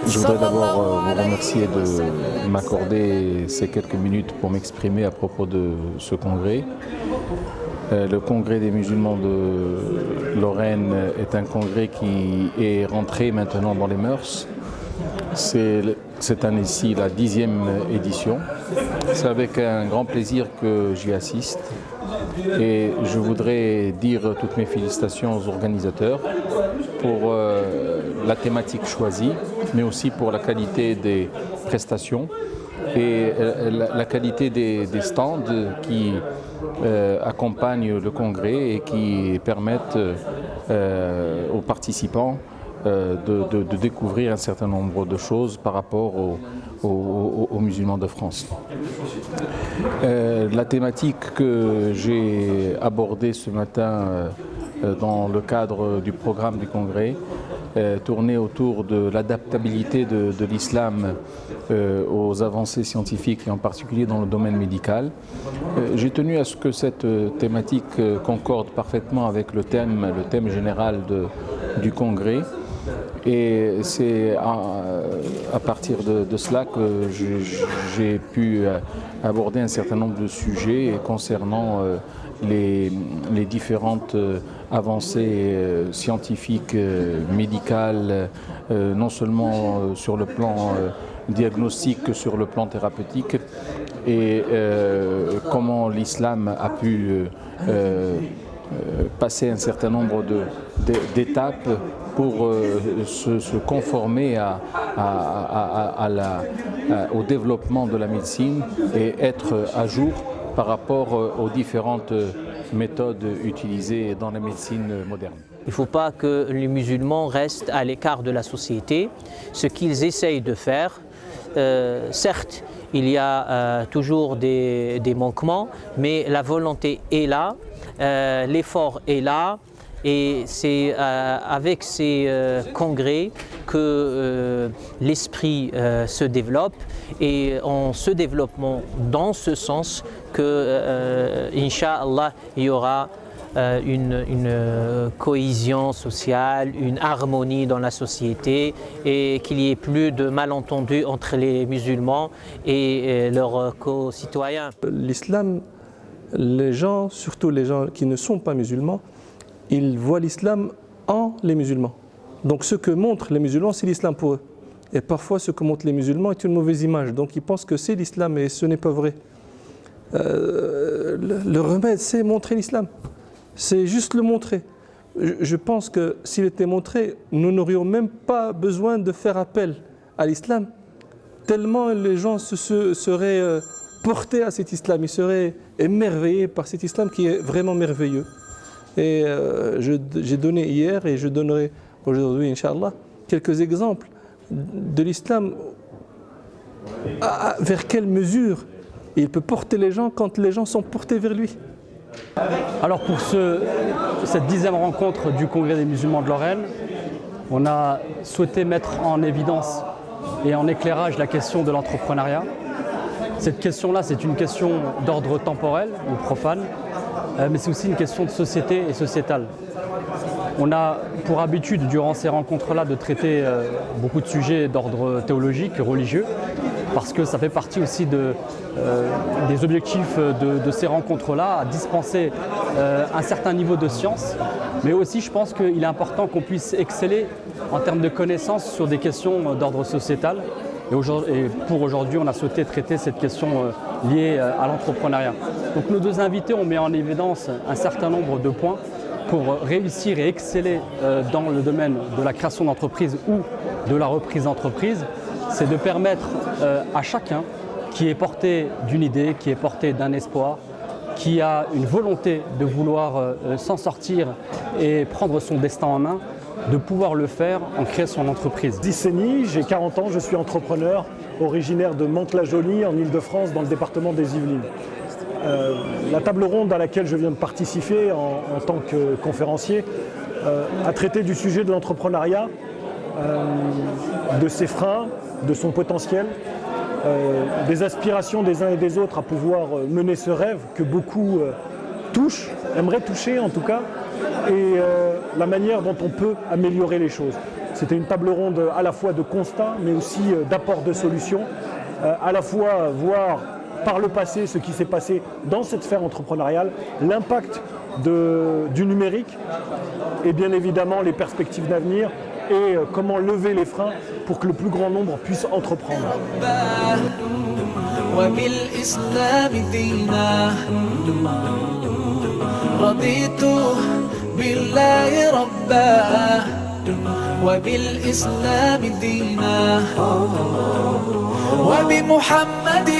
Je voudrais d'abord vous remercier de m'accorder ces quelques minutes pour m'exprimer à propos de ce congrès. Le congrès des musulmans de Lorraine est un congrès qui est rentré maintenant dans les mœurs. C'est cette année-ci la 10e édition. C'est avec un grand plaisir que j'y assiste et je voudrais dire toutes mes félicitations aux organisateurs pour la thématique choisie, mais aussi pour la qualité des prestations et la qualité des stands qui accompagnent le congrès et qui permettent aux participants de découvrir un certain nombre de choses par rapport aux musulmans de France. La thématique que j'ai abordée ce matin dans le cadre du programme du congrès tournait autour de l'adaptabilité de l'islam aux avancées scientifiques et en particulier dans le domaine médical. J'ai tenu à ce que cette thématique concorde parfaitement avec le thème général du congrès. Et c'est à partir de cela que j'ai pu aborder un certain nombre de sujets concernant les différentes avancées scientifiques, médicales, non seulement sur le plan diagnostique que sur le plan thérapeutique, et comment l'islam a pu passer un certain nombre d'étapes pour se conformer au développement de la médecine et être à jour par rapport aux différentes méthodes utilisées dans la médecine moderne. Il ne faut pas que les musulmans restent à l'écart de la société. Ce qu'ils essayent de faire, certes, il y a toujours des manquements, mais la volonté est là, l'effort est là. Et c'est avec ces congrès que l'esprit se développe, et en se développant dans ce sens que, Inch'Allah, il y aura une cohésion sociale, une harmonie dans la société, et qu'il n'y ait plus de malentendus entre les musulmans et leurs co-citoyens. L'islam, les gens, surtout les gens qui ne sont pas musulmans, ils voient l'islam en les musulmans. Donc ce que montrent les musulmans, c'est l'islam pour eux. Et parfois ce que montrent les musulmans est une mauvaise image. Donc ils pensent que c'est l'islam et ce n'est pas vrai. Le remède, c'est montrer l'islam. C'est juste le montrer. Je pense que s'il était montré, nous n'aurions même pas besoin de faire appel à l'islam. Tellement les gens seraient portés à cet islam, ils seraient émerveillés par cet islam qui est vraiment merveilleux. Et j'ai donné hier et je donnerai aujourd'hui, Inch'Allah, quelques exemples de l'islam, vers quelle mesure il peut porter les gens quand les gens sont portés vers lui. Alors pour cette 10e rencontre du Congrès des musulmans de Lorraine, on a souhaité mettre en évidence et en éclairage la question de l'entrepreneuriat. Cette question-là, c'est une question d'ordre temporel ou profane, mais c'est aussi une question de société et sociétale. On a pour habitude, durant ces rencontres-là, de traiter beaucoup de sujets d'ordre théologique, religieux, parce que ça fait partie aussi des objectifs de ces rencontres-là, à dispenser un certain niveau de science, mais aussi je pense qu'il est important qu'on puisse exceller en termes de connaissances sur des questions d'ordre sociétal. Et pour aujourd'hui, on a souhaité traiter cette question liée à l'entrepreneuriat. Donc nos deux invités ont mis en évidence un certain nombre de points pour réussir et exceller dans le domaine de la création d'entreprise ou de la reprise d'entreprise. C'est de permettre à chacun qui est porté d'une idée, qui est porté d'un espoir, qui a une volonté de vouloir s'en sortir et prendre son destin en main, de pouvoir le faire en créant son entreprise. Diceni, j'ai 40 ans, je suis entrepreneur, originaire de Mantes-la-Jolie en Ile-de-France, dans le département des Yvelines. La table ronde à laquelle je viens de participer en tant que conférencier a traité du sujet de l'entrepreneuriat, de ses freins, de son potentiel, des aspirations des uns et des autres à pouvoir mener ce rêve que beaucoup touchent, aimeraient toucher en tout cas, et la manière dont on peut améliorer les choses. C'était une table ronde à la fois de constat, mais aussi d'apport de solutions, à la fois voir par le passé ce qui s'est passé dans cette sphère entrepreneuriale, l'impact du numérique et bien évidemment les perspectives d'avenir et comment lever les freins pour que le plus grand nombre puisse entreprendre. وبالإسلام دينا رضيت بالله ربا وبالإسلام دينا وبمحمد